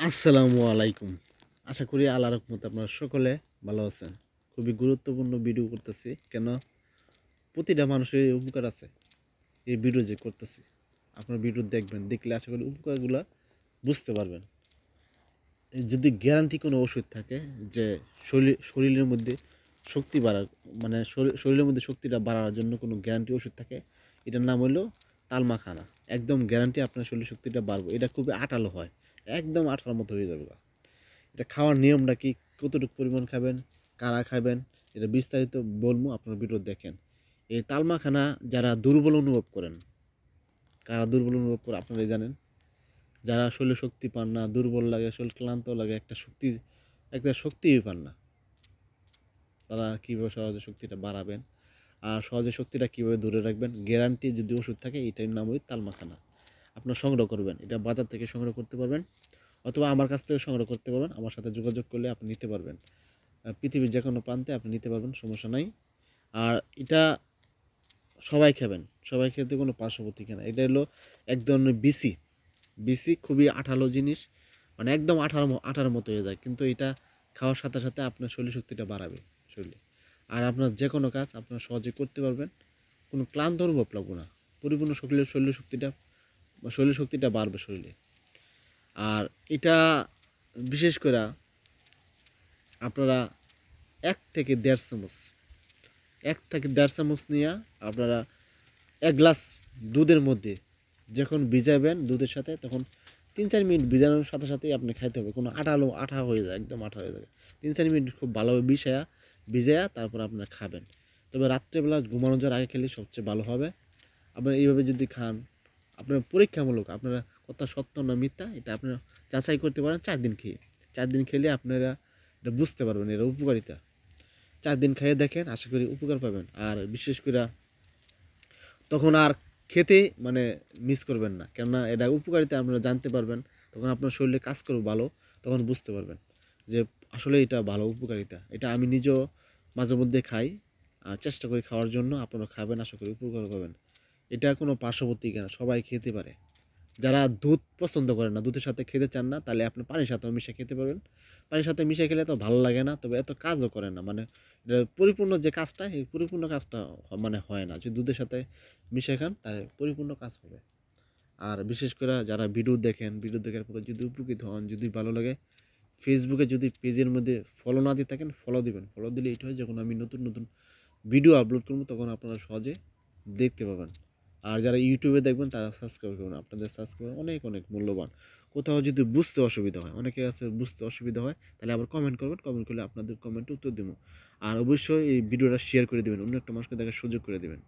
আসসালামু আলাইকুম। আশা করি আল্লাহর রহমতে আপনারা সকলে ভালো আছেন। খুবই গুরুত্বপূর্ণ ভিডিও করতেছি। কেন? প্রতিটা মানুষের উপকার আছে। এই ভিডিও যে করতেছি, আপনারা ভিডিও দেখবেন, দেখলে আশা করি উপকারগুলা বুঝতে পারবেন। যদি গ্যারান্টি কোনো ওষুধ থাকে যে শরীরের মধ্যে শক্তি বাড়ার মানে শরীরের মধ্যে শক্তিটা বাড়ানোর জন্য কোনো গ্যারান্টি ওষুধ থাকে, এটার নাম হলো তালমাখানা। একদম গ্যারান্টি আপনার শরীরের শক্তিটা বাড়বে। এটা খুবই আঠালো হয়। একদম আঠার মতো হয়ে যাবে। এটা খাওয়ার নিয়মটা কি, কতটুকু পরিমাণ খাবেন, কারা খাবেন, এটা বিস্তারিত বলবো, আপনার ভিডিও দেখেন। এই তালমাখানা যারা দুর্বল অনুভব করেন, কারা দুর্বল অনুভব করে আপনারাই জানেন। যারা শরীরে শক্তি পান না, দুর্বল লাগে, শরীর ক্লান্ত লাগে, একটা শক্তিই পান না, তারা কীভাবে সহজে শক্তিটা বাড়াবেন আর সহজে শক্তিটা কীভাবে ধরে রাখবেন, গ্যারান্টি যদি ওষুধ থাকে এটার নাম ওই তালমাখানা। আপনার সংগ্রহ করবেন, এটা বাজার থেকে সংগ্রহ করতে পারবেন অথবা আমার কাছ থেকে সংগ্রহ করতে পারবেন। আমার সাথে যোগাযোগ করলে আপনি নিতে পারবেন। পৃথিবীর যে কোনো প্রান্তে আপনি নিতে পারবেন, সমস্যা নাই। আর এটা সবাই খাবেন, সবাই খেতে কোনো পার্শ্ব প্রতিক্রিয়া না। এটা হলো এক ধরনের বিসি খুবই আঠালো জিনিস, মানে একদম আঠার মতো হয়ে যায়, কিন্তু এটা খাওয়ার সাথে সাথে আপনার শরীর শক্তিটা বাড়াবে শরীরে। আর আপনার যে কোনো কাজ আপনার সহজে করতে পারবেন, কোনো ক্লান্ত অনুভব লাগবে না। পরিপূর্ণ শরীর শক্তিটা বাড়বে শরীরে। আর এটা বিশেষ করে আপনারা 1 থেকে 1.5 চামচ নিয়ে আপনারা 1 গ্লাস দুধের মধ্যে যখন ভিজাবেন, দুধের সাথে তখন 3-4 মিনিট ভিজানোর সাথে সাথেই আপনি খাইতে হবে। কোনো আঠা হয়ে যায়, একদম আঠা হয়ে যাবে। 3-4 মিনিট খুব ভালোভাবে ভিজায়া তারপর আপনারা খাবেন। তবে রাত্রেবেলা ঘুমানো যাওয়ার আগে খেলে সবচেয়ে ভালো হবে। আপনারা এইভাবে যদি খান, আপনার পরীক্ষামূলক, আপনারা কথা সত্য না মিথ্যা এটা আপনারা যাচাই করতে পারেন 4 দিন খেয়ে। 4 দিন খেলে আপনারা এটা বুঝতে পারবেন এর উপকারিতা। 4 দিন খাইয়ে দেখেন, আশা করি উপকার পাবেন। আর বিশেষ করে তখন আর খেতে মানে মিস করবেন না, কেননা এটা উপকারিতা আপনারা জানতে পারবেন। তখন আপনার শরীরে কাজ করবে ভালো, তখন বুঝতে পারবেন যে আসলে এটা ভালো উপকারিতা। এটা আমি নিজেও মাঝে মধ্যে খাই, আর চেষ্টা করি খাওয়ার জন্য। আপনারা খাবেন, আশা করি উপকার পাবেন। এটা কোনো পার্শ্ববর্তী না, সবাই খেতে পারে। যারা দুধ পছন্দ করেন না, দুধের সাথে খেতে চান না, তাহলে আপনি পানির সাথেও মিশিয়ে খেতে পারবেন। পানির সাথে মিশিয়ে খেলে তো ভালো লাগে না, তবে এত কাজও করে না। মানে এটা পরিপূর্ণ যে কাজটা, এই পরিপূর্ণ কাজটা মানে হয় না। যদি দুধের সাথে মিশিয়ে খান তাহলে পরিপূর্ণ কাজ হবে। আর বিশেষ করে যারা ভিডিও দেখেন, ভিডিও দেখার পরে যদি উপকৃত হন, যদি ভালো লাগে, ফেসবুকে যদি পেজের মধ্যে ফলো না দিয়ে থাকেন, ফলো দিবেন। ফলো দিলে এটা হয়, যখন আমি নতুন নতুন ভিডিও আপলোড করবো তখন আপনারা সহজে দেখতে পাবেন। আর যারা ইউটিউবে দেখবেন তারা সাবস্ক্রাইব করবেন। আপনাদের সাবস্ক্রাইব অনেক অনেক মূল্যবান। কোথাও যদি বুঝতে অসুবিধা হয়, অনেকে আছে বুঝতে অসুবিধা হয়, তাহলে আবার কমেন্ট করবেন। কমেন্ট করলে আপনাদের কমেন্টে উত্তর দেবো। আর অবশ্যই এই ভিডিওটা শেয়ার করে দেবেন, অন্য একটা মানুষকে দেখার সুযোগ করে দেবেন।